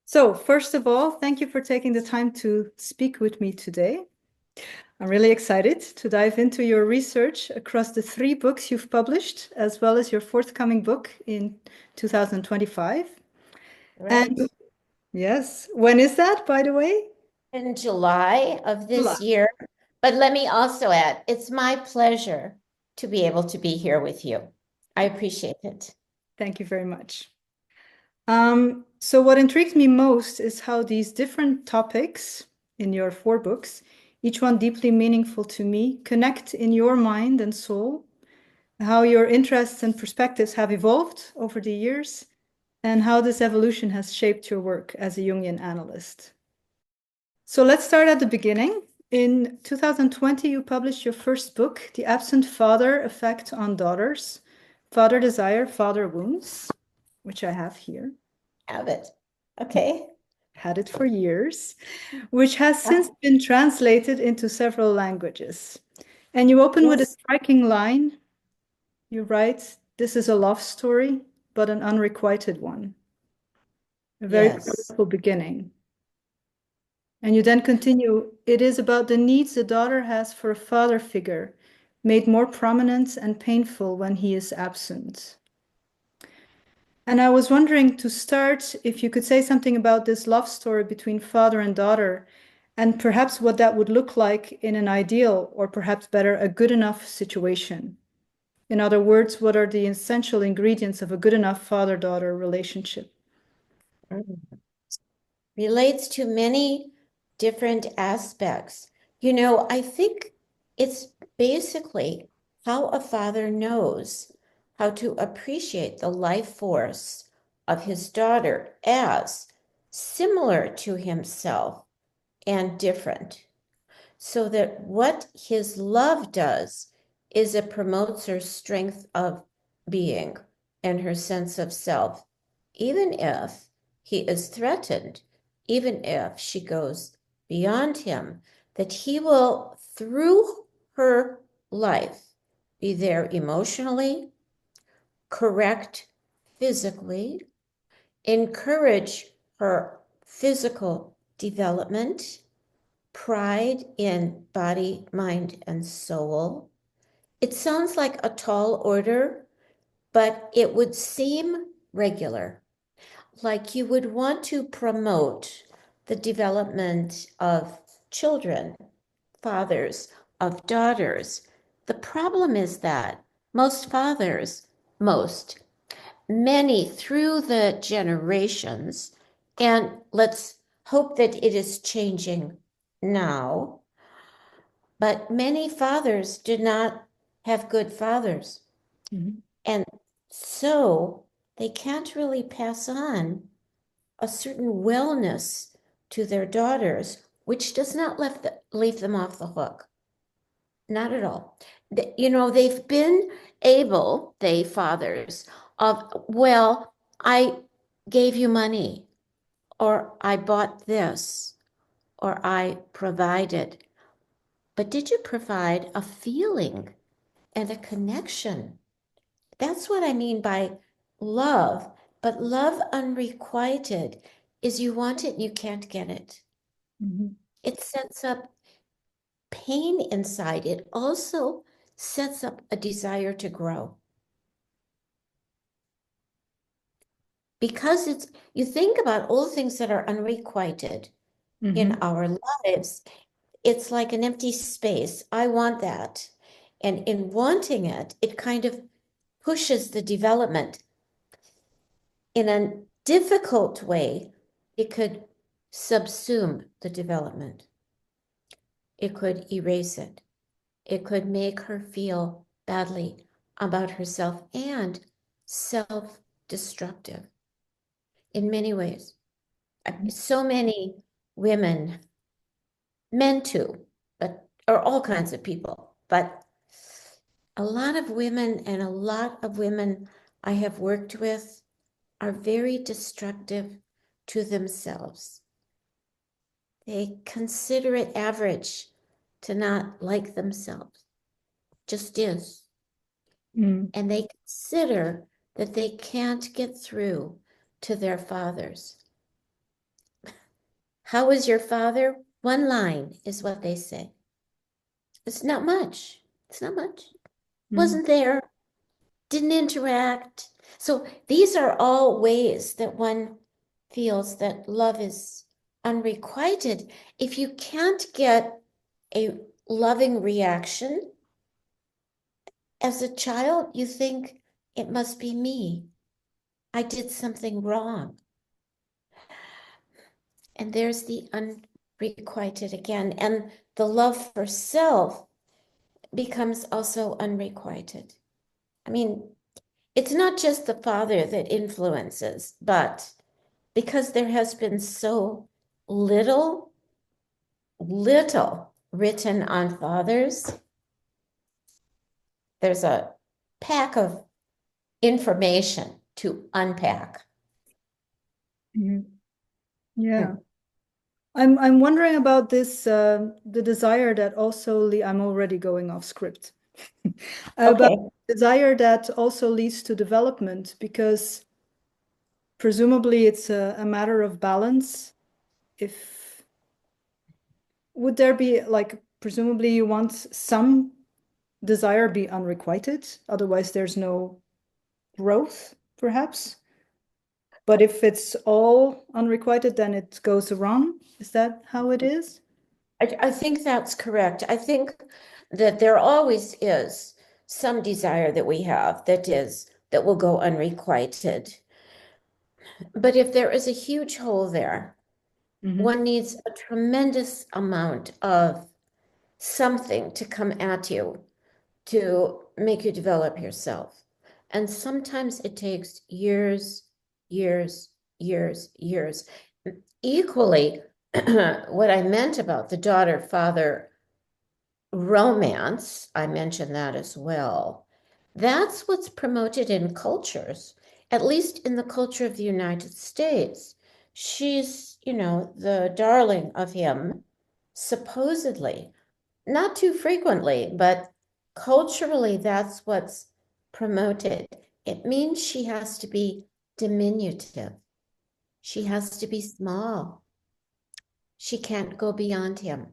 So, first of all, thank you for taking the time to speak with me today. I'm really excited to dive into your research across the 3 books you've published, as well as your forthcoming book in 2025. Right. And yes, when is that, by the way? In July of July. this year. But let me also add, it's my pleasure to be able to be here with you. I appreciate it. Thank you very much. So what intrigues me most is how these different topics in your 4 books, each one deeply meaningful to me, connect in your mind and soul, how your interests and perspectives have evolved over the years, and how this evolution has shaped your work as a Jungian analyst. So let's start at the beginning. In 2020, you published your first book, The Absent Father Effect on Daughters, Father Desire, Father Wounds, which I have here. Have it. Okay. Had it for years, which has since been translated into several languages. And you open with a striking line. You write, "This is a love story, but an unrequited one." A very powerful beginning. And you then continue, "It is about the needs a daughter has for a father figure, made more prominent and painful when he is absent." And I was wondering, to start, if you could say something about this love story between father and daughter, and perhaps what that would look like in an ideal, or perhaps better, a good enough situation. In other words, what are the essential ingredients of a good enough father-daughter relationship? Relates to many different aspects. You know, I think it's basically how a father knows how to appreciate the life force of his daughter as similar to himself and different, so that what his love does is it promotes her strength of being and her sense of self, even if he is threatened, even if she goes beyond him, that he will, through her life, be there emotionally, correct physically, encourage her physical development, pride in body, mind, and soul. It sounds like a tall order, but it would seem regular. Like you would want to promote the development of children, fathers, of daughters. The problem is that most fathers, many through the generations, and let's hope that it is changing now, but many fathers did not have good fathers. Mm-hmm. And so they can't really pass on a certain wellness to their daughters, which does not leave them off the hook. Not at all. You know, they've been able, they fathers, of, well, I gave you money, or I bought this, or I provided. But did you provide a feeling and a connection? That's what I mean by love. But love unrequited is you want it and you can't get it. Mm-hmm. It sets up pain inside. It also sets up a desire to grow. Because it's, you think about all the things that are unrequited in our lives, it's like an empty space. I want that. And in wanting it, it kind of pushes the development. In a difficult way, it could subsume the development. It could erase it. It could make her feel badly about herself and self-destructive in many ways. So many women, men too, or all kinds of people, but a lot of women and a lot of women I have worked with are very destructive to themselves. They consider it average to not like themselves. Just is. And they consider that they can't get through to their fathers. How is your father? One line is what they say. It's not much. It's not much. Wasn't there, didn't interact. So these are all ways that one feels that love is unrequited. If you can't get a loving reaction, as a child, you think it must be me. I did something wrong. And there's the unrequited again. And the love for self becomes also unrequited. I mean, it's not just the father that influences, but because there has been so little written on fathers, there's a pack of information to unpack. Yeah. I'm wondering about this, the desire that also, I'm already going off script. About desire that also leads to development, because presumably it's a matter of balance. Would there be, like, presumably you want some desire be unrequited, otherwise there's no growth, perhaps? But if it's all unrequited, then it goes wrong. Is that how it is? I think that's correct. I think that there always is some desire that we have that will go unrequited. But if there is a huge hole there, one needs a tremendous amount of something to come at you to make you develop yourself. And sometimes it takes years, years, years, years. Equally, what I meant about the daughter-father romance, I mentioned that as well. That's what's promoted in cultures, at least in the culture of the United States. She's, the darling of him, supposedly. Not too frequently, but culturally, that's what's promoted. It means she has to be diminutive. She has to be small. She can't go beyond him.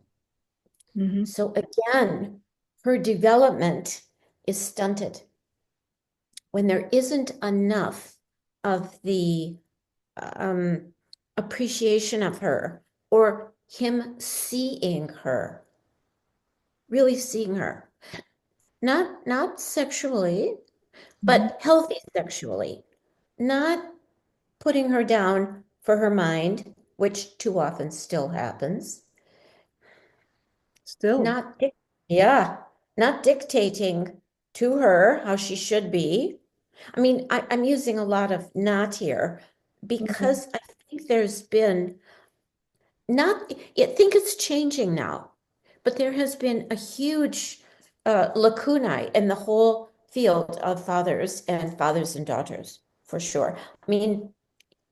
So again, her development is stunted when there isn't enough of the appreciation of her or him seeing her, really seeing her, not sexually, but healthy sexually, not putting her down for her mind, which too often still happens. Not dictating to her how she should be. I mean, I'm using a lot of not here because I think there's been I think it's changing now, but there has been a huge lacunae in the whole field of fathers and daughters, for sure. I mean,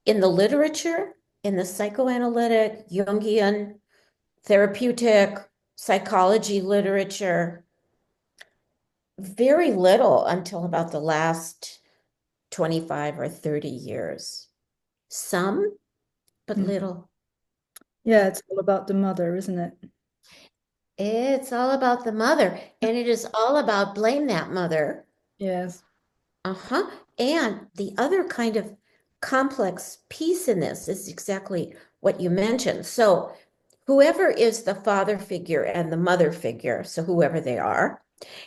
in the literature, in the psychoanalytic, Jungian, therapeutic, psychology literature, very little until about the last 25 or 30 years. Some, but little. Yeah, it's all about the mother, isn't it? It's all about the mother, and it is all about blame that mother. Yes. And the other kind of complex piece in this is exactly what you mentioned. So whoever is the father figure and the mother figure, so whoever they are,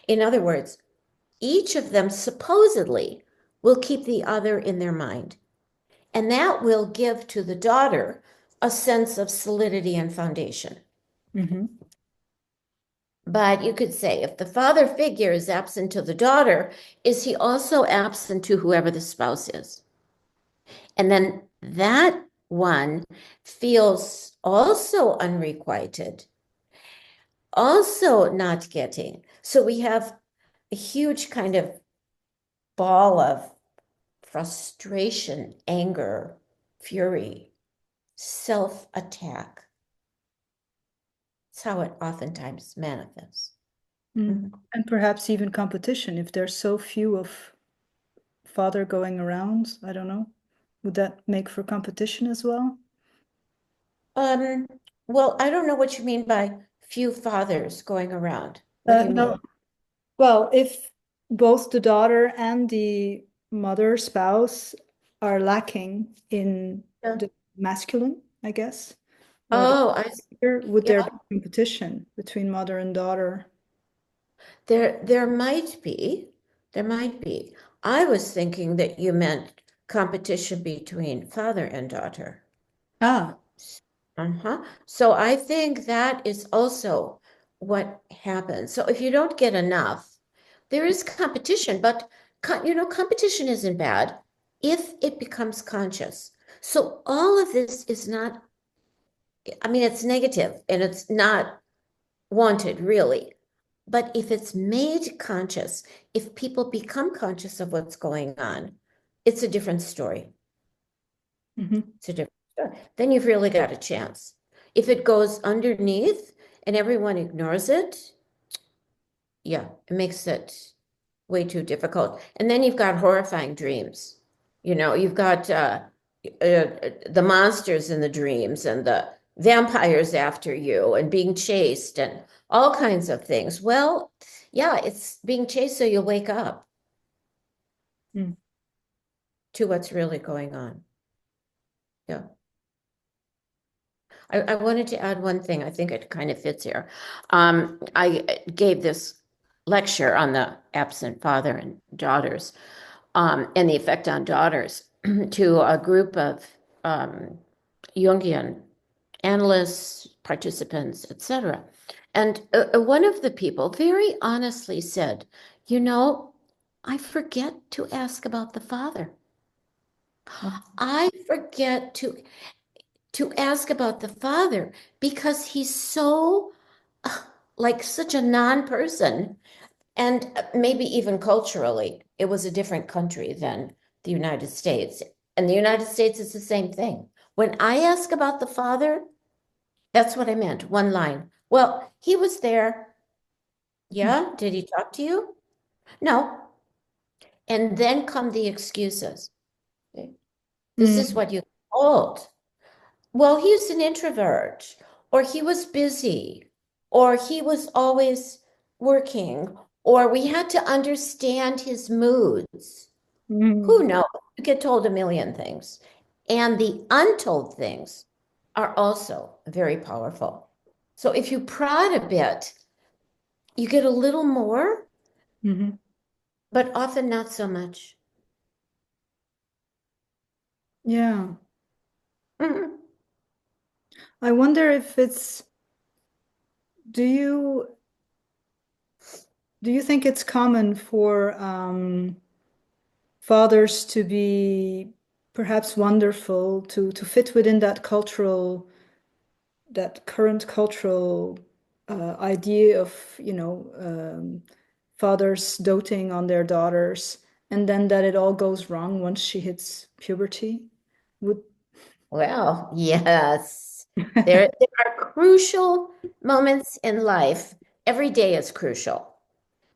in other words, each of them supposedly will keep the other in their mind. And that will give to the daughter a sense of solidity and foundation. But you could say, if the father figure is absent to the daughter, is he also absent to whoever the spouse is? And then that one feels also unrequited, also not getting. So we have a huge kind of ball of frustration, anger, fury, self-attack. That's how it oftentimes manifests. And perhaps even competition, if there's so few of father going around, I don't know. Would that make for competition as well? Well, I don't know what you mean by few fathers going around. What do you No, mean? well, if both the daughter and the mother spouse are lacking in Yeah. the masculine, I guess, or the Oh, would there yeah, be competition between mother and daughter? there might be. There might be. I was thinking that you meant competition between father and daughter. Ah, Uh-huh. So I think that is also what happens. So if you don't get enough, there is competition, but competition isn't bad if it becomes conscious. So all of this is not, I mean, it's negative and it's not wanted really. But if it's made conscious, if people become conscious of what's going on, it's a different story. mhm. It's a different story. Then you've really got a chance. If it goes underneath and everyone ignores it, yeah, it makes it way too difficult. And then you've got horrifying dreams. You've got the monsters in the dreams and the vampires after you and being chased and all kinds of things. Well, yeah, it's being chased so you'll wake up Mm. to what's really going on. Yeah. I wanted to add one thing. I think it kind of fits here. I gave this lecture on the absent father and daughters, and the effect on daughters to a group of Jungian analysts, participants, etc. And one of the people very honestly said, I forget to ask about the father. I forget to ask about the father because he's so like such a non-person, and maybe even culturally it was a different country than the United States, and the United States is the same thing. When I ask about the father, that's what I meant, one line. Well, he was there. Yeah, did he talk to you? No. And then come the excuses. Okay. This is Mm. what you told. Well, he's an introvert, or he was busy, or he was always working, or we had to understand his moods. Who Mm. knows? You get told a million things. And the untold things are also very powerful. So if you prod a bit, you get a little more, Mhm. but often not so much. Yeah. Mhm. I wonder if it's, do you do you think it's common for fathers to be perhaps wonderful to fit within that current cultural idea of, fathers doting on their daughters, and then that it all goes wrong once she hits puberty? Would Well, yes. There are crucial moments in life. Every day is crucial,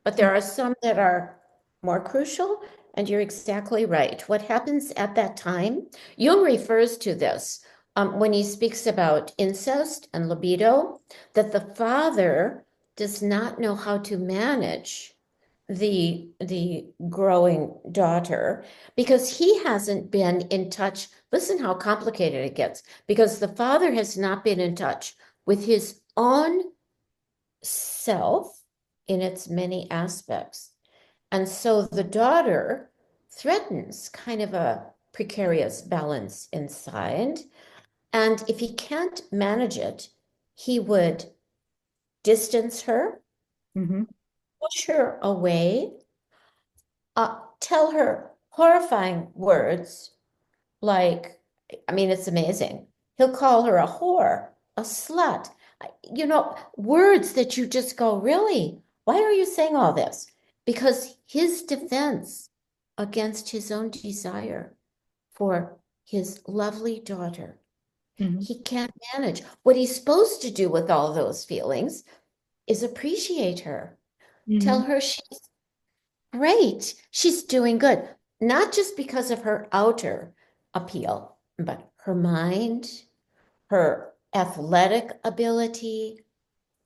but there are some that are more crucial, and you're exactly right. What happens at that time? Jung refers to this when he speaks about incest and libido, that the father does not know how to manage the growing daughter because he hasn't been in touch. Listen how complicated it gets, because the father has not been in touch with his own self in its many aspects. And so the daughter threatens kind of a precarious balance inside. And if he can't manage it, he would distance her, Mhm. push her away, tell her horrifying words like, I mean, it's amazing. He'll call her a whore, a slut, words that you just go, really? Why are you saying all this? Because his defense against his own desire for his lovely daughter, Mhm. he can't manage. What he's supposed to do with all those feelings is appreciate her, tell Mhm. her she's great. She's doing good, not just because of her outer appeal, but her mind, her athletic ability,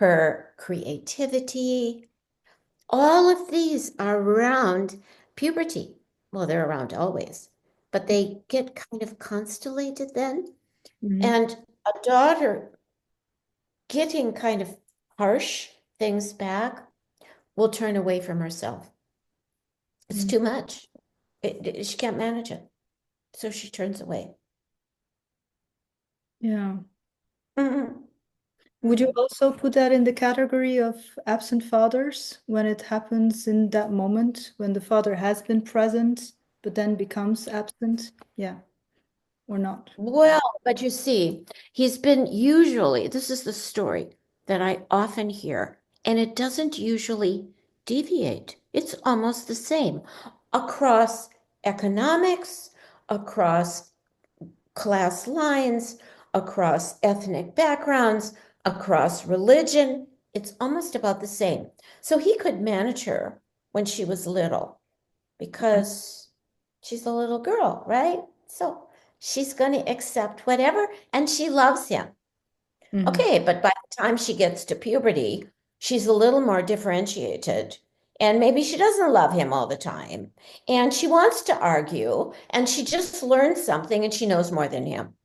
her creativity. All of these are around puberty. Well, they're around always, but they get kind of constellated then. Mhm. And a daughter getting kind of harsh things back will turn away from herself. It's Mm. too much. She can't manage it. So she turns away. Yeah. Mhm. Would you Mhm. also put that in the category of absent fathers when it happens in that moment when the father has been present but then becomes absent? Yeah, or not? Well, but you see, he's been usually, this is the story that I often hear, and it doesn't usually deviate. It's almost the same across economics, across class lines, across ethnic backgrounds, across religion. It's almost about the same. So he could manage her when she was little because she's a little girl, right? So she's going to accept whatever, and she loves him. Mhm. Okay, but by the time she gets to puberty, she's a little more differentiated. And maybe she doesn't love him all the time. And she wants to argue, and she just learned something and she knows more than him.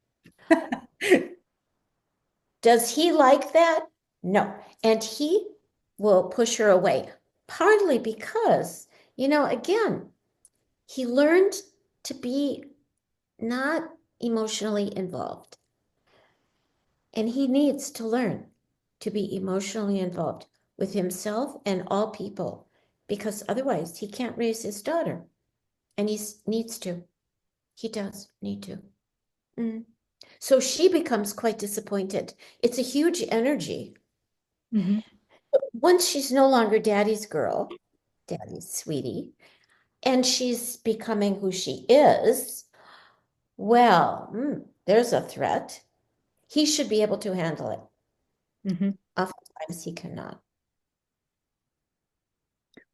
Does he like that? No. And he will push her away, partly because, again, he learned to be not emotionally involved. And he needs to learn to be emotionally involved with himself and all people, because otherwise he can't raise his daughter. And he needs to. He does need to. Mm. So she becomes quite disappointed. It's a huge energy. Mhm. Once she's no longer daddy's girl, daddy's sweetie, and she's becoming who she is, well, there's a threat. He should be able to handle it. Mhm. Oftentimes he cannot.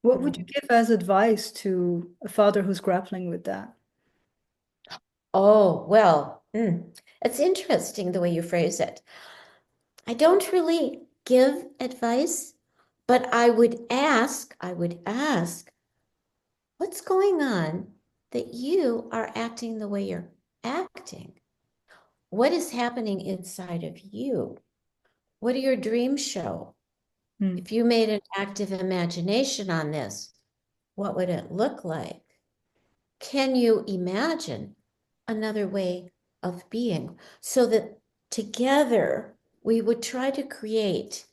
What would you Mm. give as advice to a father who's grappling with that? Oh, well, it's interesting the way you phrase it. I don't really give advice, but I would ask, what's going on that you are acting the way you're acting? What is happening inside of you? What do your dreams show? Mm. If you made an active imagination on this, what would it look like? Can you imagine another way of being so that together we would try to create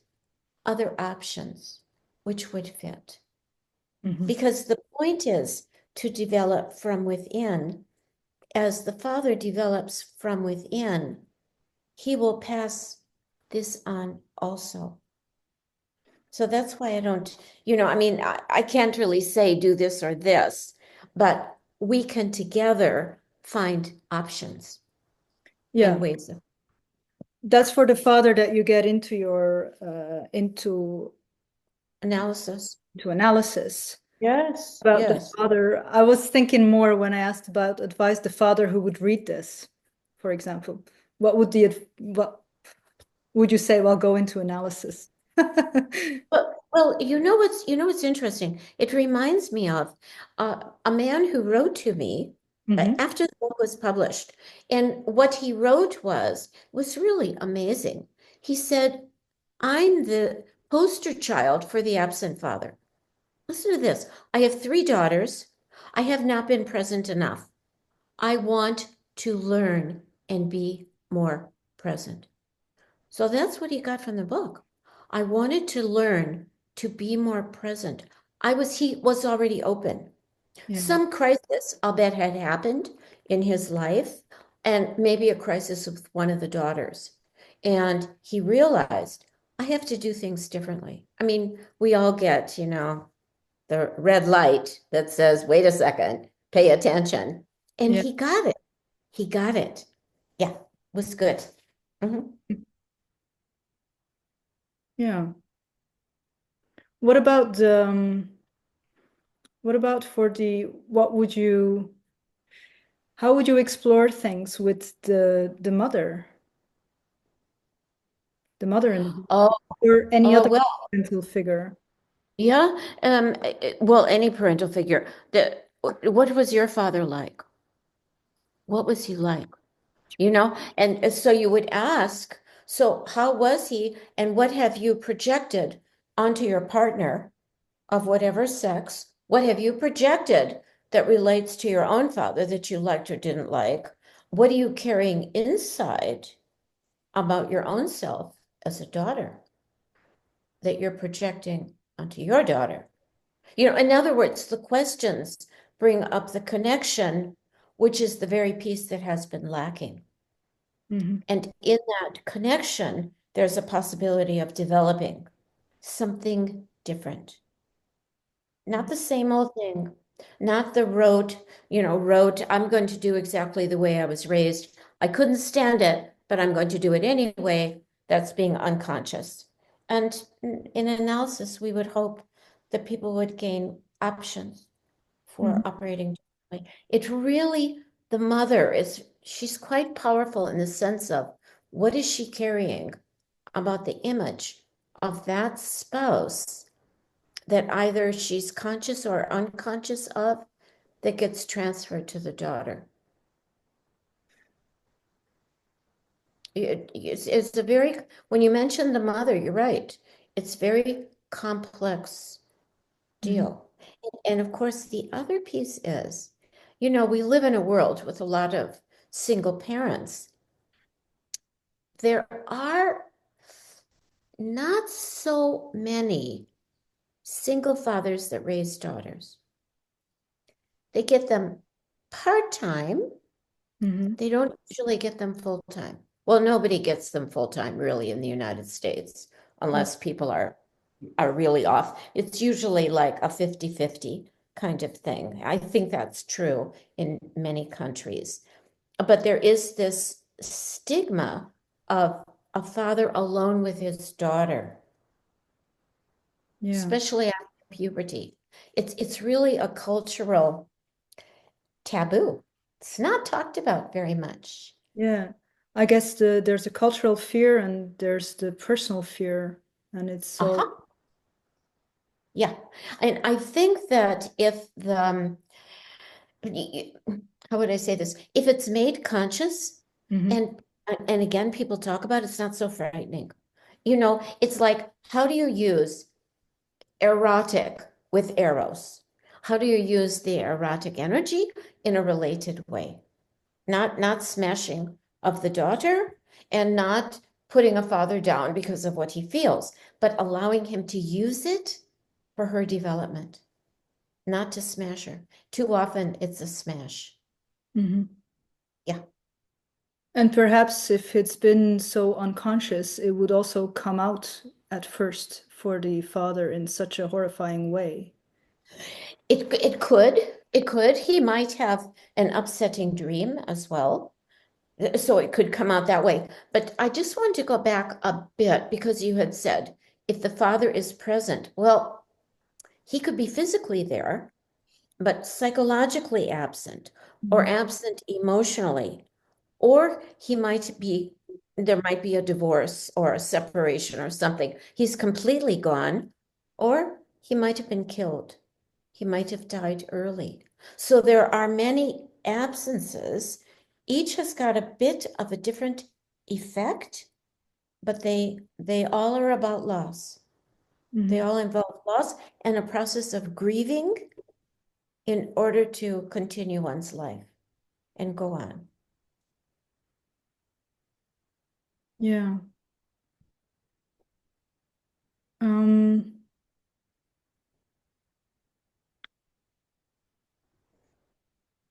other options which would fit? Mhm. Because the point is to develop from within. As the Father develops from within, he will pass this on also. So that's why I don't, I can't really say do this or this, but we can together find options and Yeah, ways of that's for the father that you get into your analysis. into analysis. Yes, About the yes. father, I was thinking more when I asked about advice, the father who would read this, for example. What would you say? Well, go into analysis. Well, what's interesting? It reminds me of a man who wrote to me Hmm. after the book was published, and what he wrote was really amazing. He said, "I'm the poster child for the absent father." Listen to this. I have three daughters. I have not been present enough. I want to learn and be more present. So that's what he got from the book. I wanted to learn to be more present. He was already open. Yeah. Some crisis, I'll bet, had happened in his life, and maybe a crisis with one of the daughters. And he realized, I have to do things differently. I mean, we all get, the red light that says, wait a second, pay attention. And Yeah. he got it. He got it. Yeah, was good. Mhm. Yeah. What about what about for the how would you explore things with the mother? the mother in the book, Oh, or any other well, parental figure. yeah. Well, any parental figure. What was your father like? What was he like? You know, and so you would ask, so how was he, and what have you projected onto your partner of whatever sex? What have you projected that relates to your own father that you liked or didn't like? What are you carrying inside about your own self as a daughter that you're projecting onto your daughter? You know, in other words, the questions bring up the connection, which is the very piece that has been lacking. Mm-hmm. And in that connection, there's a possibility of developing something different. Not the same old thing, not the rote, I'm going to do exactly the way I was raised. I couldn't stand it, but I'm going to do it anyway. That's being unconscious. And in analysis, we would hope that people would gain options for operating differently. It's really the mother she's quite powerful in the sense of what is she carrying about the image of that spouse that either she's conscious or unconscious of that gets transferred to the daughter. It's a very, when you mention the mother, you're right. It's very complex deal. And of course, the other piece is, we live in a world with a lot of single parents. There are not so many single fathers that raise daughters. They get them part-time. They don't usually get them full-time. Well, nobody gets them full-time really in the United States, unless people are really off. It's usually like a 50-50 kind of thing. I think that's true in many countries. But there is this stigma of a father alone with his daughter, especially after puberty. It's really a cultural taboo. It's not talked about very much. Yeah, I guess there's a cultural fear and there's the personal fear, and it's so. Yeah, and I think that if how would I say this? If it's made conscious, and again, people talk about it, it's not so frightening. It's like, how do you use erotic with eros? How do you use the erotic energy in a related way? Not smashing of the daughter and not putting a father down because of what he feels, but allowing him to use it for her development, not to smash her. Too often it's a smash. Yeah. And perhaps if it's been so unconscious, it would also come out at first for the father in such a horrifying way. It could. He might have an upsetting dream as well. So it could come out that way. But I just wanted to go back a bit because you had said if the father is present, well, he could be physically there, but psychologically absent or absent emotionally, or there might be a divorce or a separation or something. He's completely gone, or he might have been killed. He might have died early. So there are many absences. Each has got a bit of a different effect, but they all are about loss. They all involve loss and a process of grieving in order to continue one's life and go on. Yeah. Um,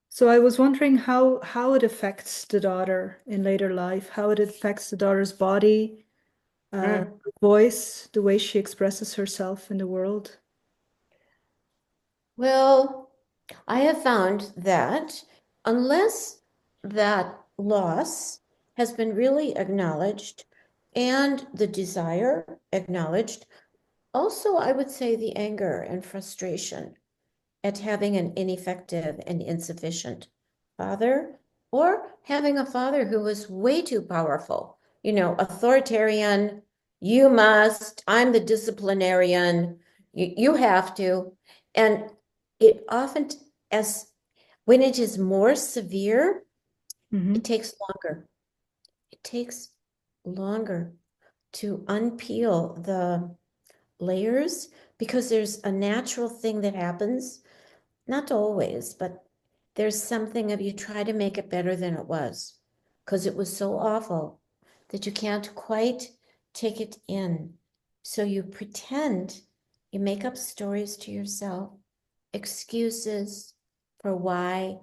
so I was wondering how it affects the daughter in later life, how it affects the daughter's body, voice, the way she expresses herself in the world. Well, I have found that unless that loss has been really acknowledged and the desire acknowledged, also I would say the anger and frustration at having an ineffective and insufficient father, or having a father who was way too powerful, authoritarian, You must, I'm the disciplinarian, you have to. And it often, when it is more severe, it takes longer. It takes longer to unpeel the layers because there's a natural thing that happens, not always, but there's something of you try to make it better than it was because it was so awful that you can't quite take it in. So you pretend, you make up stories to yourself, excuses for why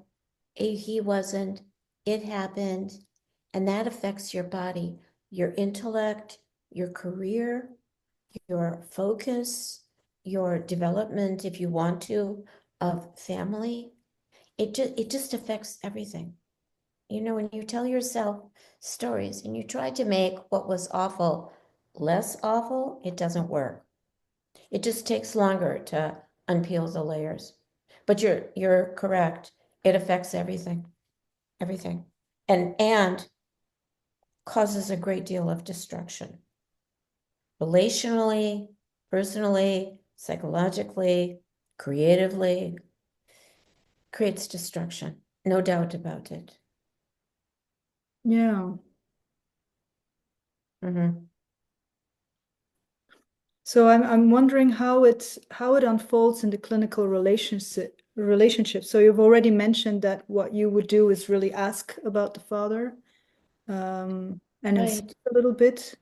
he wasn't, it happened, and that affects your body, your intellect, your career, your focus, your development, if you want to, of family. It just affects everything. You know, when you tell yourself stories and you try to make what was awful less awful, it doesn't work. It just takes longer to unpeel the layers. But you're correct. It affects everything. Everything. And causes a great deal of destruction. Relationally, personally, psychologically, creatively, creates destruction. No doubt about it. Yeah. So I'm wondering how it unfolds in the clinical relationship. So you've already mentioned that what you would do is really ask about the father, and insist a little bit.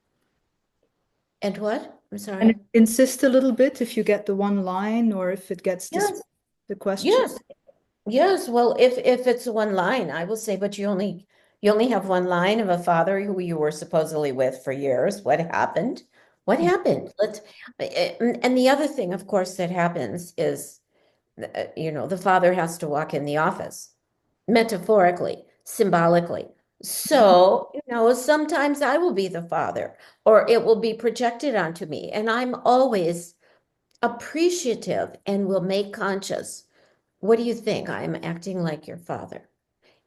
And what? I'm sorry. And insist a little bit if you get the one line or if it gets the question. Yes. Yes. Well, if it's one line, I will say, but you only have one line of a father who you were supposedly with for years. What happened? What happened? And the other thing, of course, that happens is, the father has to walk in the office, metaphorically, symbolically. So, sometimes I will be the father, or it will be projected onto me, and I'm always appreciative and will make conscious. What do you think? I'm acting like your father.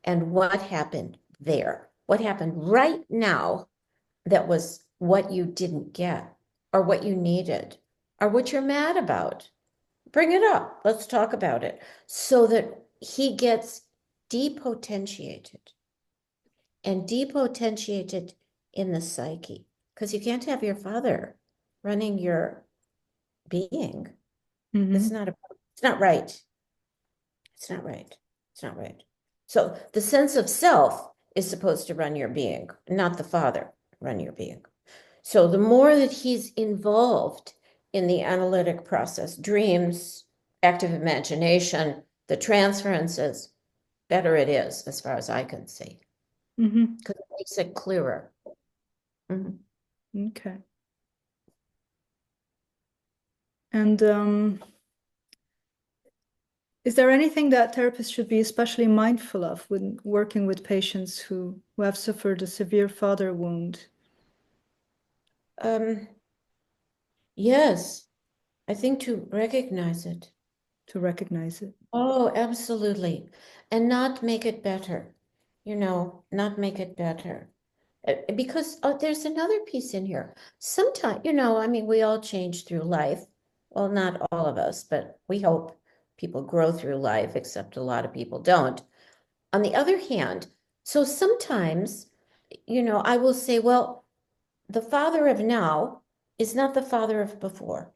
And what happened there? What happened right now that was what you didn't get, or what you needed, or what you're mad about? Bring it up. Let's talk about it so that he gets depotentiated and depotentiated in the psyche. Because you can't have your father running your being. It's not right. It's not right. It's not right. So the sense of self is supposed to run your being, not the father run your being. So the more that he's involved in the analytic process, dreams, active imagination, the transferences, better it is, as far as I can see. Because it makes it clearer. Okay. And is there anything that therapists should be especially mindful of when working with patients who have suffered a severe father wound? Yes, I think to recognize it. To recognize it. Oh, absolutely. And not make it better, not make it better. Because there's another piece in here. Sometimes, I mean, we all change through life. Well, not all of us, but we hope people grow through life, except a lot of people don't. On the other hand, so sometimes, I will say, well, the father of now is not the father of before.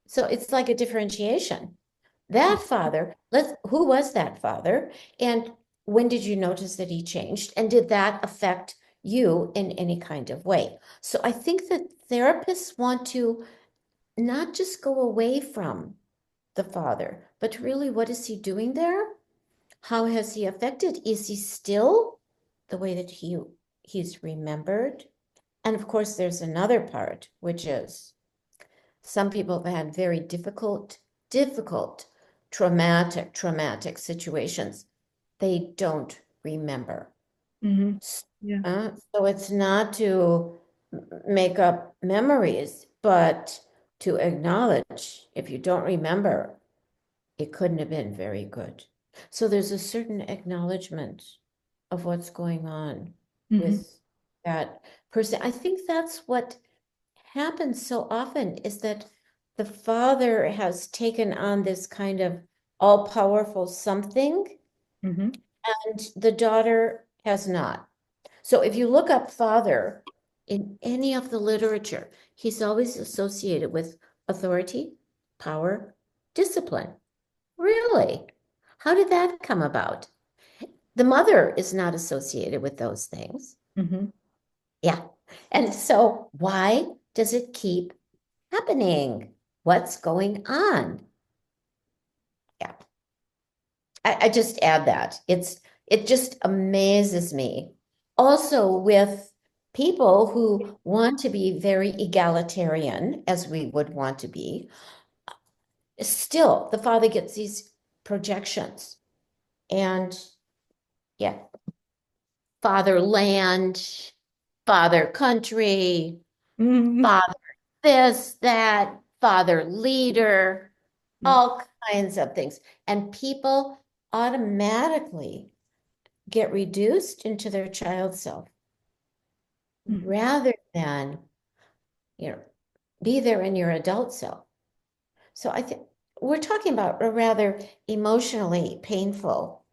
So it's like a differentiation. That father, who was that father? And when did you notice that he changed? And did that affect you in any kind of way? So I think that therapists want to not just go away from the father, but really, what is he doing there? How has he affected? Is he still the way that he's remembered? And of course, there's another part, which is some people have had very difficult, traumatic situations. They don't remember. Yeah. So it's not to make up memories, but to acknowledge if you don't remember, it couldn't have been very good. So there's a certain acknowledgement of what's going on with that person. I think that's what happens so often, is that the father has taken on this kind of all-powerful something, Mm-hmm. and the daughter has not. So if you look up father in any of the literature, he's always associated with authority, power, discipline. Really? How did that come about? The mother is not associated with those things. Mm-hmm. Yeah. And so why does it keep happening? What's going on? Yeah. I just add that. It just amazes me. Also with people who want to be very egalitarian, as we would want to be, still the father gets these projections. And yeah, fatherland, father country, Mm-hmm. father this, that, father leader, all kinds of things. And people automatically get reduced into their child self Mm-hmm. rather than, be there in your adult self. So I think we're talking about a rather emotionally painful,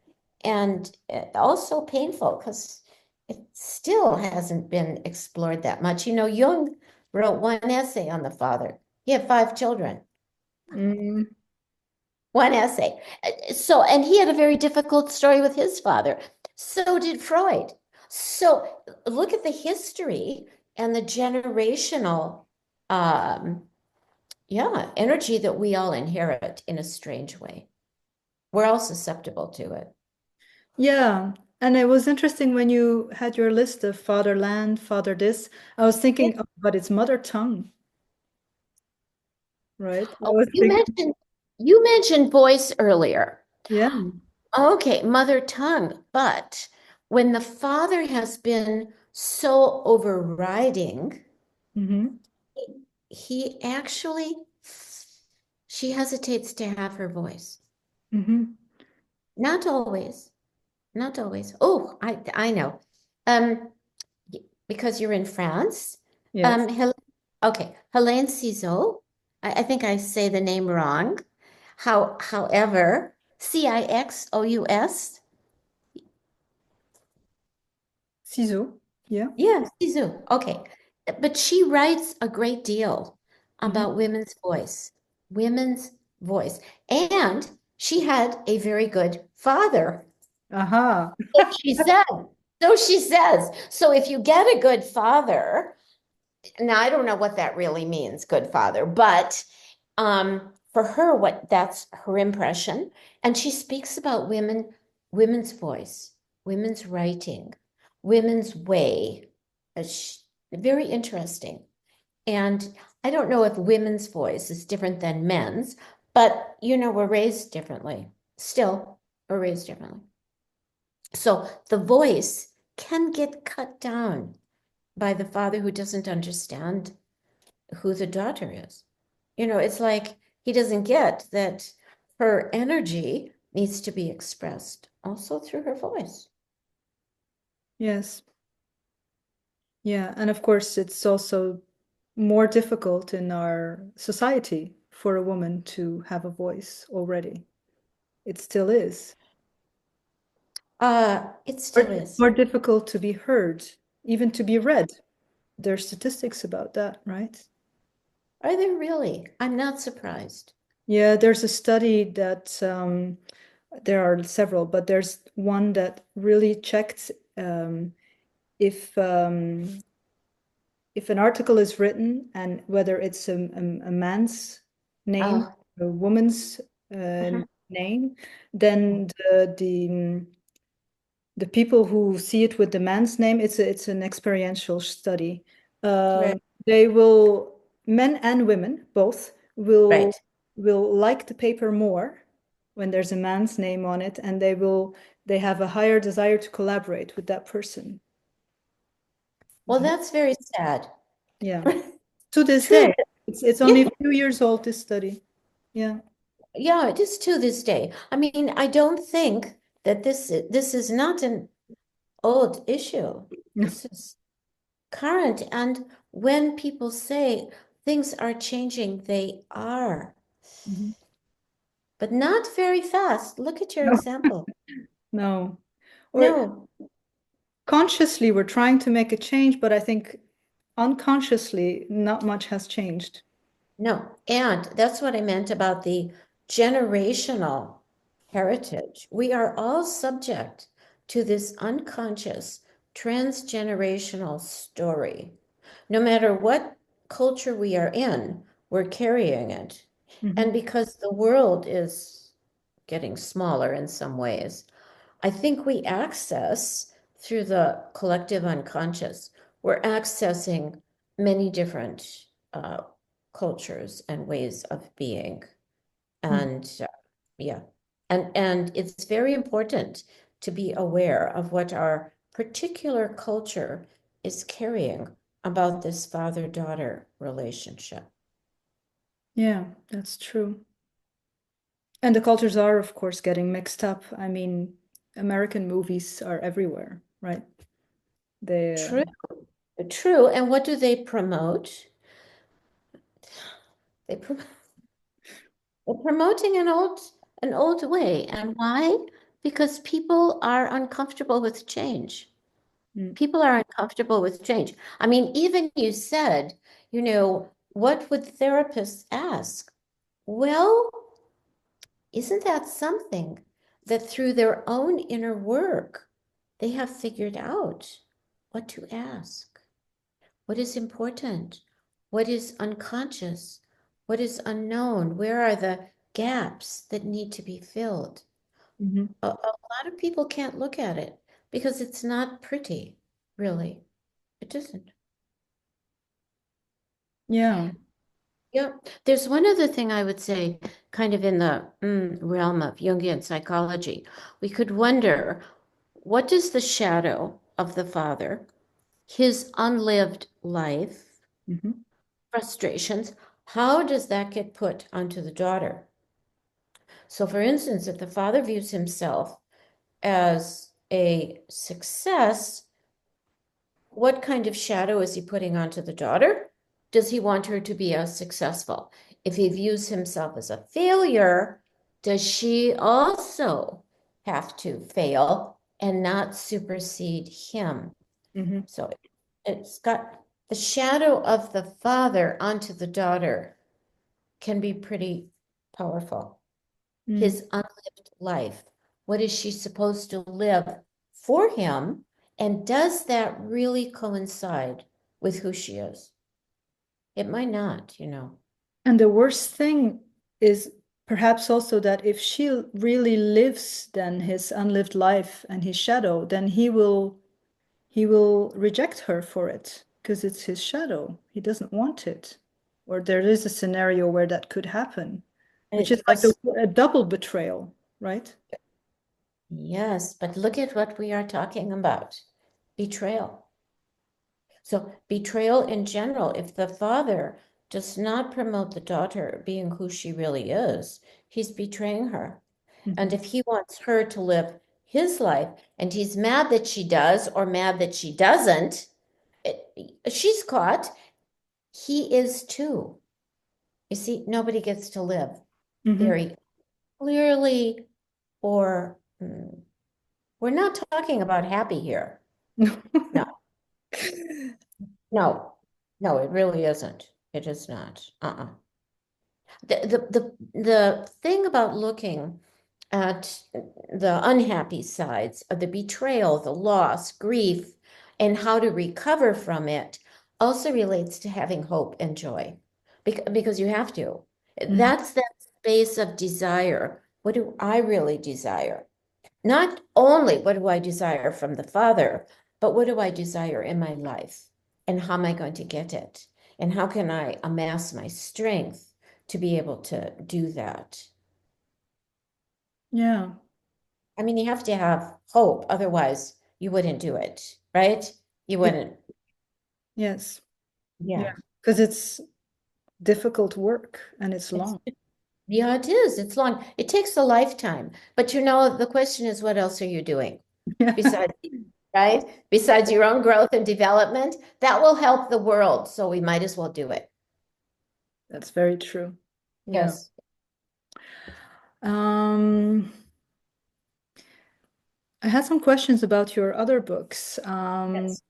and also painful because it still hasn't been explored that much. Jung wrote one essay on the father. He had 5 children. Mm-hmm. One essay. So, and he had a very difficult story with his father. So did Freud. So look at the history and the generational, energy that we all inherit in a strange way. We're all susceptible to it. Yeah. And it was interesting when you had your list of fatherland, father this. I was Yeah. thinking, oh, but it's mother tongue, right? I Oh, was you thinking, mentioned you mentioned voice earlier. yeah. Okay, mother tongue. But when the father has been so overriding, Mm-hmm. he actually, she hesitates to have her voice. Mm-hmm. Not always, not always. Oh, I know. Um, because you're in France. Yes. Okay, Helene Cixous. I think I say the name wrong. However, Cixous. Ciseaux. Yeah. Yeah, Cixous. Okay. But she writes a great deal Mm-hmm. about women's voice. And she had a very good father. Aha. She said. So she says. So if you get a good father, now I don't know what that really means, good father, but for her, what that's her impression. And she speaks about women's voice, women's writing, women's way. Very interesting. And I don't know if women's voice is different than men's, but we're raised differently. Still, we're raised differently. So the voice can get cut down by the father who doesn't understand who the daughter is. It's like he doesn't get that her energy needs to be expressed also through her voice. Yes. Yeah. And of course, it's also more difficult in our society for a woman to have a voice already. It still is. It Or still it's is. more difficult to be heard, even to be read. There are statistics about that, right? Are there really? I'm not surprised. Yeah, there's a study that there are several, but there's one that really checked if um, if an article is written and whether it's a man's name, Oh, a woman's uh-huh. name, then the people who see it with the man's name, it's an experiential study. Right, They will, men and women both right. will like the paper more when there's a man's name on it, and they have a higher desire to collaborate with that person. Well, that's very sad. Yeah. To this To day. It's Yeah, only a few years old, this study. Yeah. yeah, it is to this day. I mean, I don't think that this is not an old issue. This is current. And when people say things are changing, they are, but not very fast. Look at your No. example. No. Or No, consciously, we're trying to make a change, but I think unconsciously, not much has changed. no. And that's what I meant about the generational heritage. We are all subject to this unconscious transgenerational story. No matter what culture we are in, we're carrying it. And because the world is getting smaller in some ways, I think we access through the collective unconscious, we're accessing many different cultures and ways of being. And yeah, and it's very important to be aware of what our particular culture is carrying about this father-daughter relationship. Yeah, that's true. And the cultures are, of course, getting mixed up. I mean, American movies are everywhere, right? They, True, true. And what do they promote? They promote They're promoting an old way. And why? Because people are uncomfortable with change. People are uncomfortable with change. I mean, even you said, what would therapists ask? Well, isn't that something that through their own inner work, they have figured out what to ask? What is important? What is unconscious? What is unknown? Where are the gaps that need to be filled? A lot of people can't look at it because it's not pretty, really. It isn't. yeah. Yeah, there's one other thing I would say, kind of in the realm of Jungian psychology. We could wonder, what does the shadow of the father, his unlived life, frustrations, how does that get put onto the daughter? So, for instance, if the father views himself as a success, what kind of shadow is he putting onto the daughter? Does he want her to be as successful? If he views himself as a failure, does she also have to fail and not supersede him? So it's got the shadow of the father onto the daughter can be pretty powerful. His unlived life. What is she supposed to live for him? And does that really coincide with who she is? It might not. And the worst thing is perhaps also that if she really lives then his unlived life and his shadow, then he will reject her for it because it's his shadow. He doesn't want it. Or there is a scenario where that could happen, which is like a double betrayal, right? Yes, but look at what we are talking about. Betrayal. So betrayal in general, if the father does not promote the daughter being who she really is, he's betraying her. And if he wants her to live his life and he's mad that she does or mad that she doesn't, she's caught. He is too. You see, nobody gets to live very clearly, or we're not talking about happy here. No, no, no, it really isn't. It is not. The thing about looking at the unhappy sides of the betrayal, the loss, grief, and how to recover from it also relates to having hope and joy because you have to. That's that space of desire. What do I really desire? Not only what do I desire from the Father, but what do I desire in my life? And how am I going to get it? And how can I amass my strength to be able to do that? Yeah. I mean, you have to have hope, otherwise you wouldn't do it, right? You wouldn't. Yes. Yeah. Because it's difficult work and it's long. Yeah, it is. It's long. It takes a lifetime. But the question is, what else are you doing Yeah. besides right? Besides your own growth and development, that will help the world. So we might as well do it. That's very true. Yes. I had some questions about your other books. Yes.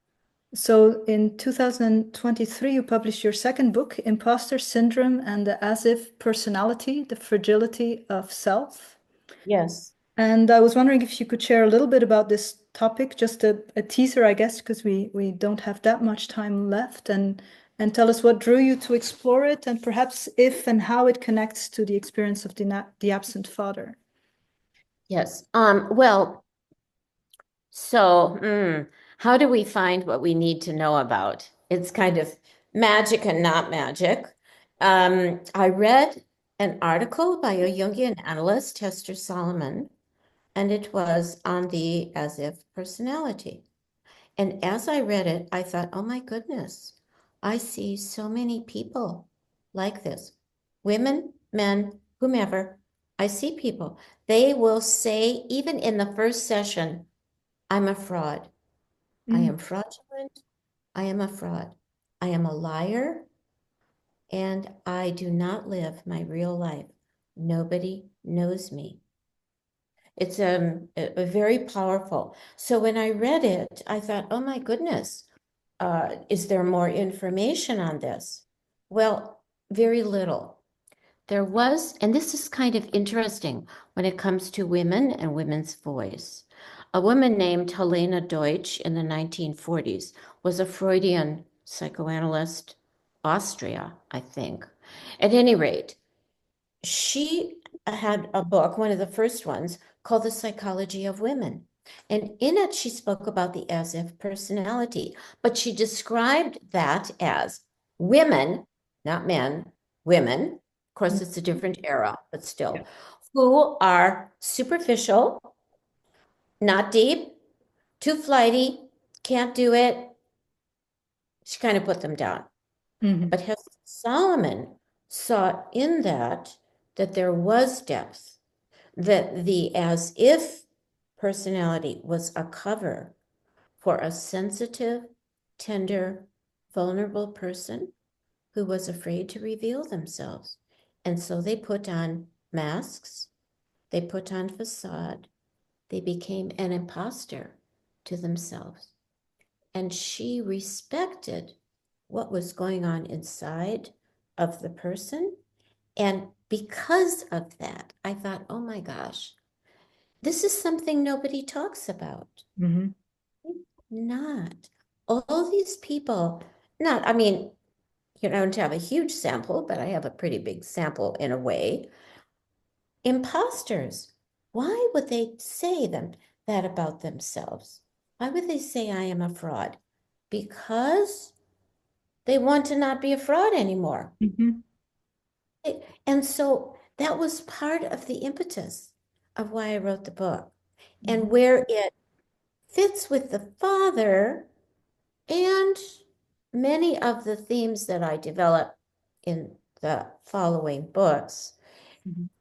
So in 2023, you published your second book, Imposter Syndrome and the As If Personality, the Fragility of Self. Yes. And I was wondering if you could share a little bit about this topic, just a teaser, I guess, because we don't have that much time left, and tell us what drew you to explore it, and perhaps if and how it connects to the experience of the absent father. Yes. Well, so how do we find what we need to know about? It's kind of magic and not magic. I read an article by a Jungian analyst, Hester Solomon, and it was on the as if personality. And as I read it, I thought, oh my goodness, I see so many people like this. Women, men, whomever, I see people. They will say, even in the first session, I'm a fraud. I am fraudulent. I am a fraud. I am a liar. And I do not live my real life. Nobody knows me. It's a very powerful. So when I read it, I thought, oh my goodness, is there more information on this? Well, very little. There was, and this is kind of interesting when it comes to women and women's voice. A woman named Helena Deutsch in the 1940s was a Freudian psychoanalyst, Austria, I think. At any rate, she had a book, one of the first ones, called The Psychology of Women. And in it, she spoke about the as if personality, but she described that as women, not men, women. Of course, it's a different era, but still, who are superficial, not deep, too flighty, can't do it. She kind of put them down. But Hester Solomon saw in that there was depth, that the as if personality was a cover for a sensitive, tender, vulnerable person who was afraid to reveal themselves. And so they put on masks, they put on facade, they became an imposter to themselves. And she respected what was going on inside of the person. And because of that, I thought, oh my gosh, this is something nobody talks about. Not all these people, not, I mean, you don't have a huge sample, but I have a pretty big sample in a way. Imposters, why would they say that about themselves? Why would they say I am a fraud? Because they want to not be a fraud anymore. And so that was part of the impetus of why I wrote the book, and where it fits with the father and many of the themes that I develop in the following books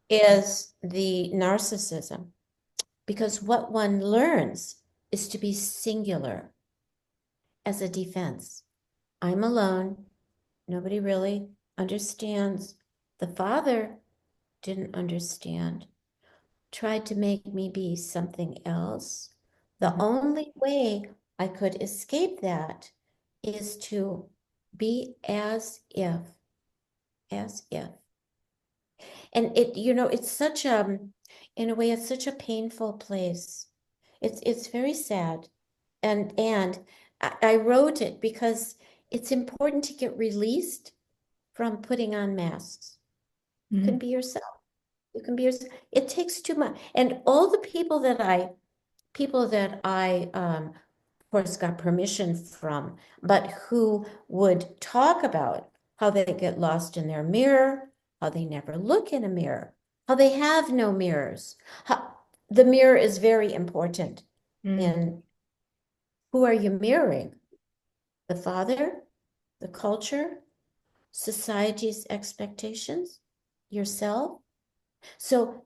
is the narcissism, because what one learns is to be singular as a defense. I'm alone. Nobody really understands. The father didn't understand, tried to make me be something else. The only way I could escape that is to be as if. And it, it's such in a way, it's such a painful place. It's very sad. And I wrote it because it's important to get released from putting on masks. You can be yourself. You can be yourself. It takes too much. And all the people that I of course got permission from, but who would talk about how they get lost in their mirror, how they never look in a mirror, how they have no mirrors. The mirror is very important. In who are you mirroring? The father, the culture, society's expectations, yourself. So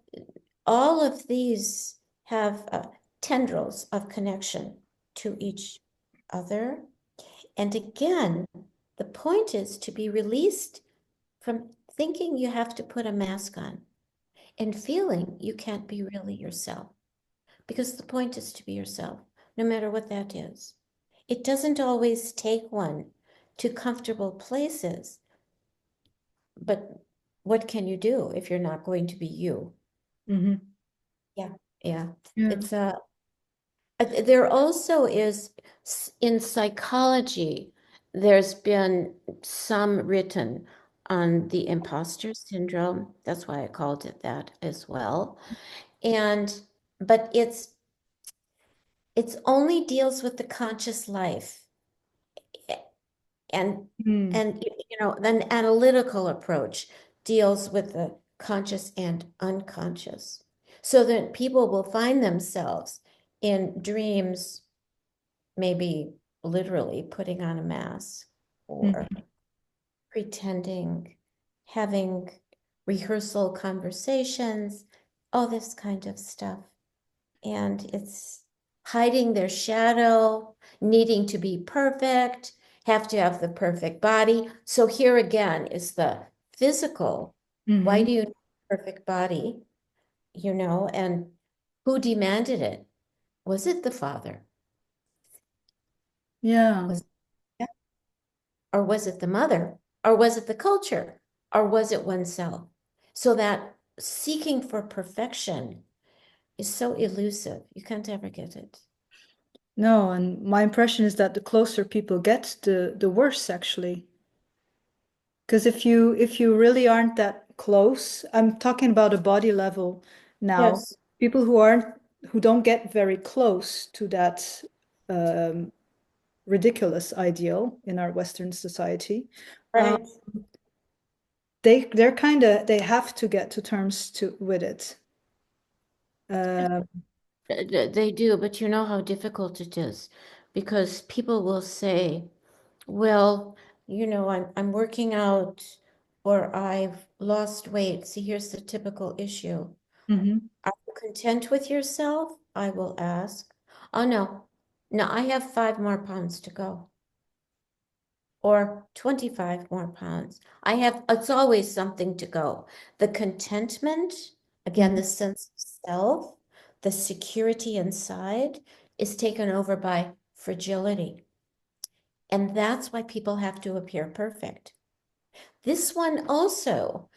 all of these have tendrils of connection. to each other. And again, the point is to be released from thinking you have to put a mask on and feeling you can't be really yourself. Because the point is to be yourself, no matter what that is. It doesn't always take one to comfortable places, but what can you do if you're not going to be you? Mm-hmm. Yeah, yeah. Yeah. It's there also is in psychology, there's been some written on the imposter syndrome. That's why I called it that as well. But it's only deals with the conscious life. And you know, the analytical approach deals with the conscious and unconscious. So that people will find themselves in dreams, maybe literally putting on a mask or pretending, having rehearsal conversations, all this kind of stuff. And it's hiding their shadow, needing to be perfect, have to have the perfect body. So here again is the physical. Why do you need a perfect body? You know, and who demanded it? Was it the father? Yeah. Or was it the mother? Or was it the culture? Or was it oneself? So that seeking for perfection is so elusive. You can't ever get it. No, and my impression is that the closer people get, the worse actually. Because if you really aren't that close, I'm talking about a body level now. Yes. People who don't get very close to that um, ridiculous ideal in our Western society, uh, Right. they have to get to terms with it. Um, They do, but you know how difficult it is because people will say, well, you know, I'm working out or I've lost weight. See, here's the typical issue. mhm, Are you content with yourself? I will ask. Oh, no. No, I have 5 more pounds to go. Or 25 more pounds. It's always something to go. The contentment, again, mhm, the sense of self, the security inside is taken over by fragility. And that's why people have to appear perfect. This one also,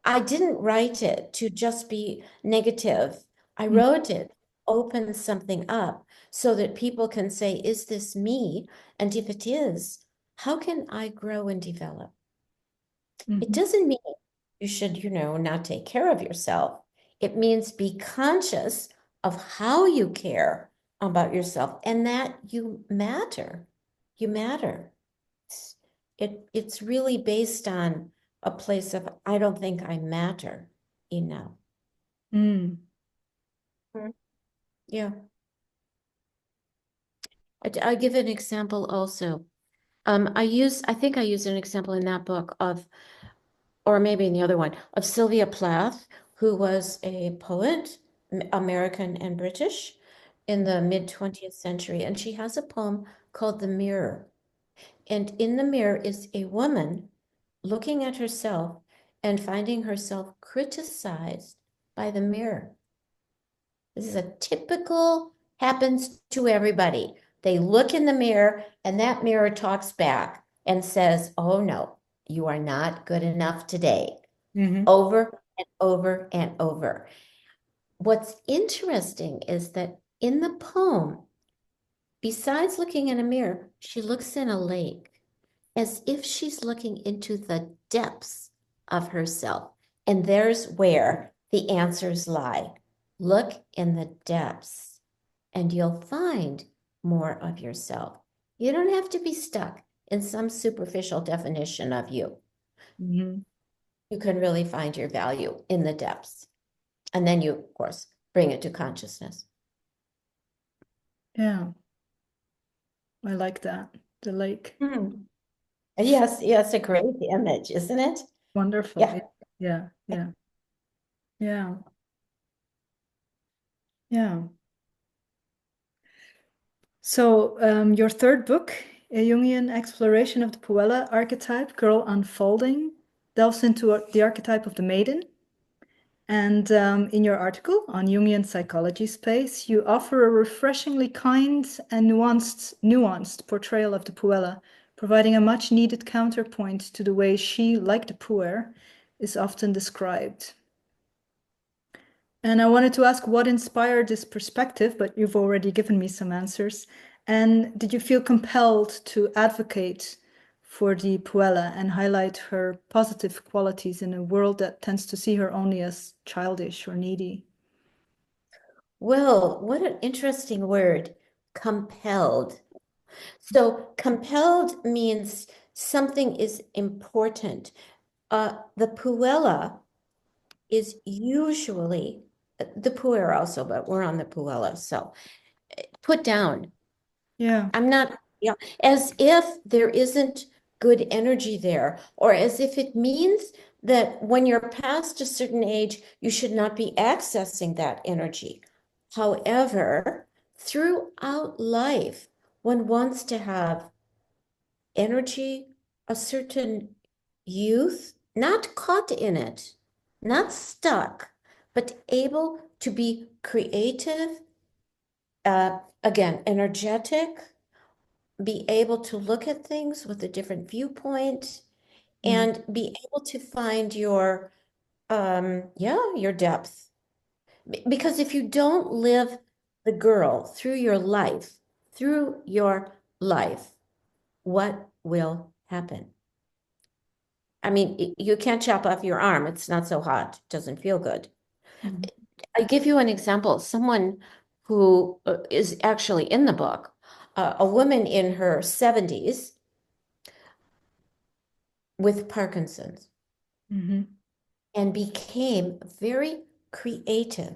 I didn't write it to just be negative. I mhm, wrote it, open something up so that people can say, is this me? And if it is, how can I grow and develop? It mhm, doesn't mean you should, you know, not take care of yourself. It means be conscious of how you care about yourself and that you matter. You matter. It's really based on a place of, I don't think I matter enough. mm, Yeah. I'll give an example also. I think I used an example in that book of, or maybe in the other one, of Sylvia Plath, who was a poet, American and British, in the mid-20th century. And she has a poem called The Mirror. And in the mirror is a woman looking at herself and finding herself criticized by the mirror. This is a typical, happens to everybody. They look in the mirror and that mirror talks back and says, oh no, you are not good enough today. mhm, Over and over and over. What's interesting is that in the poem, besides looking in a mirror, she looks in a lake as if she's looking into the depths of herself. And there's where the answers lie. Look in the depths, and you'll find more of yourself. You don't have to be stuck in some superficial definition of you. mhm. You can really find your value in the depths. And then you, of course, bring it to consciousness. Yeah, I like that. The lake. Hmm. Yes, yes, a great image, isn't it? Wonderful. Yeah. Yeah, yeah, yeah, yeah. So your third book, A Jungian Exploration of the Puella Archetype, Girl Unfolding, delves into the archetype of the maiden. And in your article on Jungian psychology space, you offer a refreshingly kind and nuanced portrayal of the Puella, providing a much needed counterpoint to the way she, like the puer, is often described. And I wanted to ask what inspired this perspective, but you've already given me some answers. And did you feel compelled to advocate for the Puella and highlight her positive qualities in a world that tends to see her only as childish or needy? Well, what an interesting word, compelled. So compelled means something is important. The Puella is usually, the puer also, but we're on the Puella, so put down. Yeah. I'm not, as if there isn't good energy there, or as if it means that when you're past a certain age, you should not be accessing that energy. However, throughout life, one wants to have energy, a certain youth, not caught in it, not stuck, but able to be creative, again, energetic, be able to look at things with a different viewpoint, and be able to find your your depth. Because if you don't live the girl through your life, what will happen? I mean, you can't chop off your arm. It's not so hot. It doesn't feel good. I give you an example. Someone who is actually in the book, a woman in her 70s with Parkinson's, and became very creative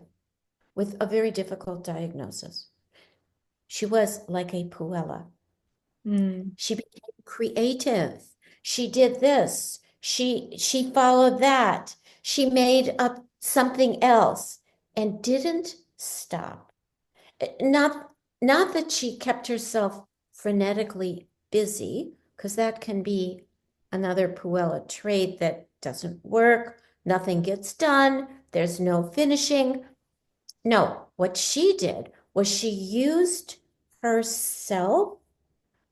with a very difficult diagnosis. She was like a Puella. She became creative. She did this. She followed that. She made up something else and didn't stop. Not that she kept herself frenetically busy, because that can be another Puella trait that doesn't work. Nothing gets done. There's no finishing. No, what she did was she used herself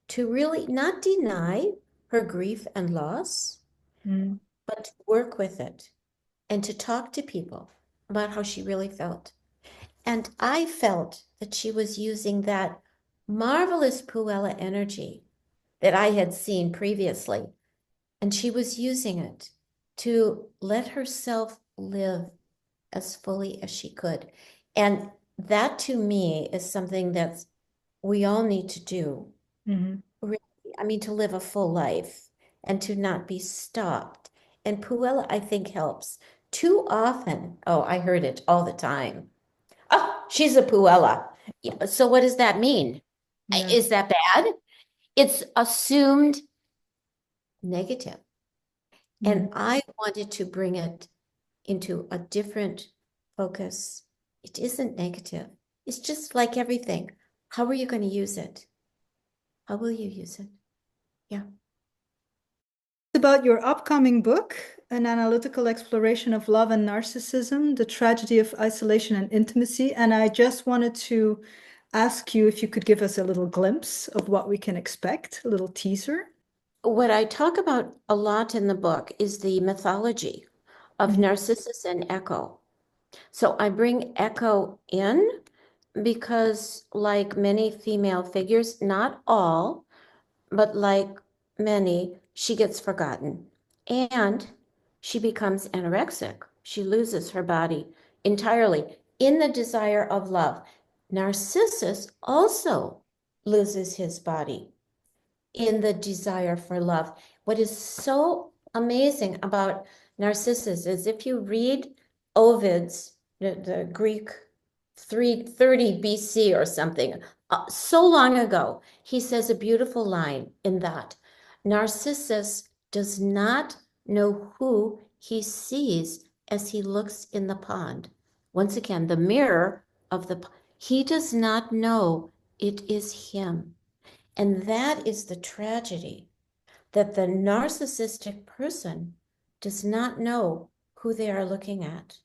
to really not deny her grief and loss, but to work with it and to talk to people about how she really felt. And I felt that she was using that marvelous Puella energy that I had seen previously, and she was using it to let herself live as fully as she could. And that to me is something that we all need to do. Really, I mean, to live a full life and to not be stopped. And Puella, I think, helps. Too often, oh, I heard it all the time. Oh, she's a Puella. Yeah, so what does that mean? Yeah. Is that bad? It's assumed negative. And I wanted to bring it into a different focus. It isn't negative. It's just like everything. How are you going to use it? How will you use it? Yeah. About your upcoming book, An Analytical Exploration of Love and Narcissism, The Tragedy of Isolation and Intimacy. And I just wanted to ask you if you could give us a little glimpse of what we can expect, a little teaser. What I talk about a lot in the book is the mythology of Narcissus and Echo. So I bring Echo in because, like many female figures, not all, but like many, she gets forgotten and she becomes anorexic. She loses her body entirely in the desire of love. Narcissus also loses his body in the desire for love. What is so amazing about Narcissus is if you read Ovid's, the Greek 330 BC or something, so long ago, he says a beautiful line in that Narcissus does not know who he sees as he looks in the pond. Once again, the mirror of the, he does not know It is him. And that is the tragedy, that the narcissistic person does not know who they are looking at.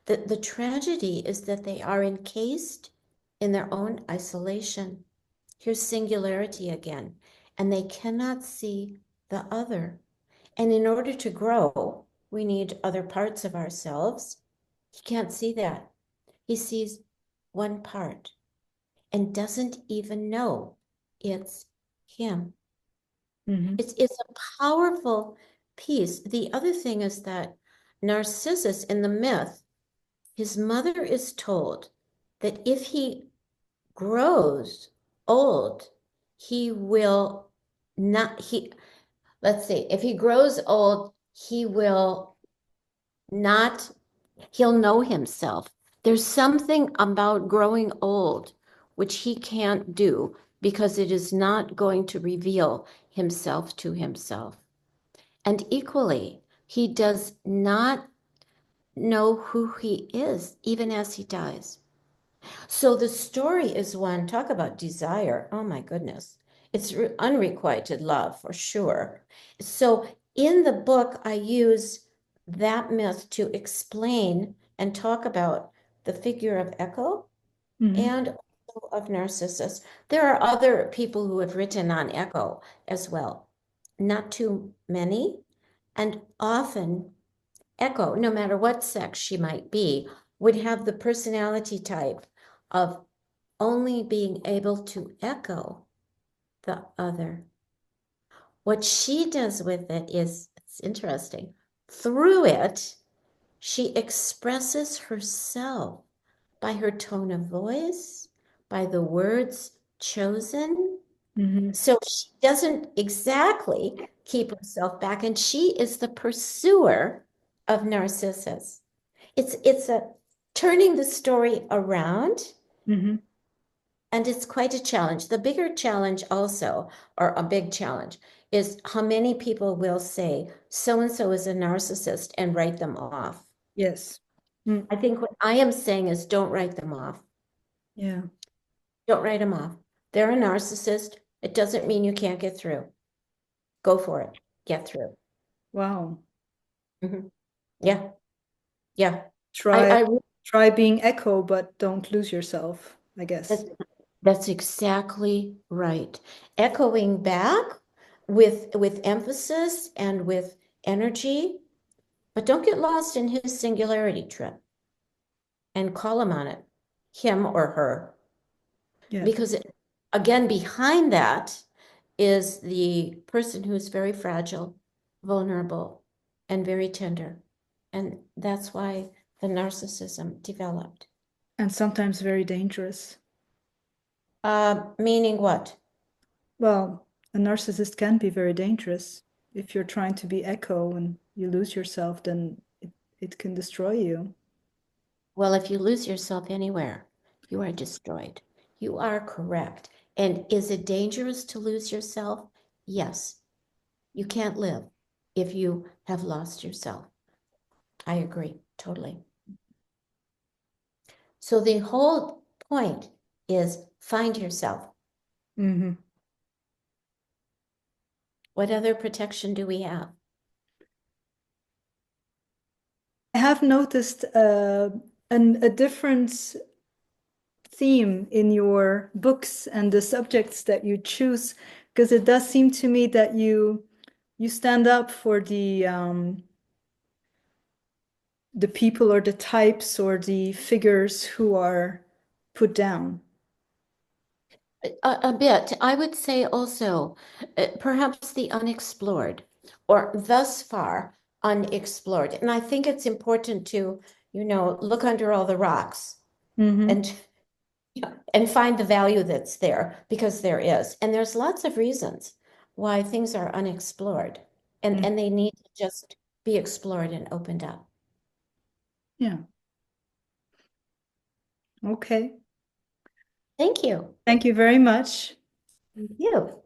The tragedy is that they are encased in their own isolation. Here's singularity again, and they cannot see the other. And in order to grow, we need other parts of ourselves. He can't see that. He sees one part and doesn't even know it's him. It's a powerful piece. The other thing is that Narcissus in the myth, his mother is told that if he grows old, he will not, let's see, if he grows old, he will not, he'll know himself. There's something about growing old which he can't do because it is not going to reveal himself to himself. And equally, he does not know who he is, even as he dies. So the story is one, talk about desire. Oh my goodness. It's unrequited love for sure. So in the book, I use that myth to explain and talk about the figure of Echo and also of Narcissus. There are other people who have written on Echo as well. Not too many. And often Echo, no matter what sex she might be, would have the personality type of only being able to echo the other. What she does with it is, it's interesting. Through it, she expresses herself by her tone of voice, by the words chosen. So she doesn't exactly keep herself back, and she is the pursuer of Narcissus. It's a turning the story around, and it's quite a challenge. The bigger challenge also, or a big challenge, is how many people will say so-and-so is a narcissist and write them off. Yes. I think what I am saying is don't write them off. Yeah. Don't write them off. They're a narcissist. It doesn't mean you can't get through. Go for it. Get through. Wow. Yeah. Yeah. Try being Echo, but don't lose yourself, I guess. That's exactly right. Echoing back with emphasis and with energy, but don't get lost in his singularity trip and call him on it, him or her. Yeah. Because again, behind that is the person who's very fragile, vulnerable, and very tender. And that's why the narcissism developed. And sometimes very dangerous. Meaning what? Well, a narcissist can be very dangerous. If you're trying to be Echo and you lose yourself, then it can destroy you. Well, if you lose yourself anywhere, you are destroyed. You are correct. And is it dangerous to lose yourself? Yes. You can't live if you have lost yourself. I agree, totally. So the whole point is find yourself. What other protection do we have? I have noticed a different theme in your books and the subjects that you choose, because it does seem to me that you stand up for the people or the types or the figures who are put down. A bit. I would say also perhaps the unexplored or thus far unexplored. And I think it's important to, look under all the rocks and find the value that's there, because there is. And there's lots of reasons why things are unexplored and they need to just be explored and opened up. Yeah. Okay. Thank you. Thank you very much. Thank you.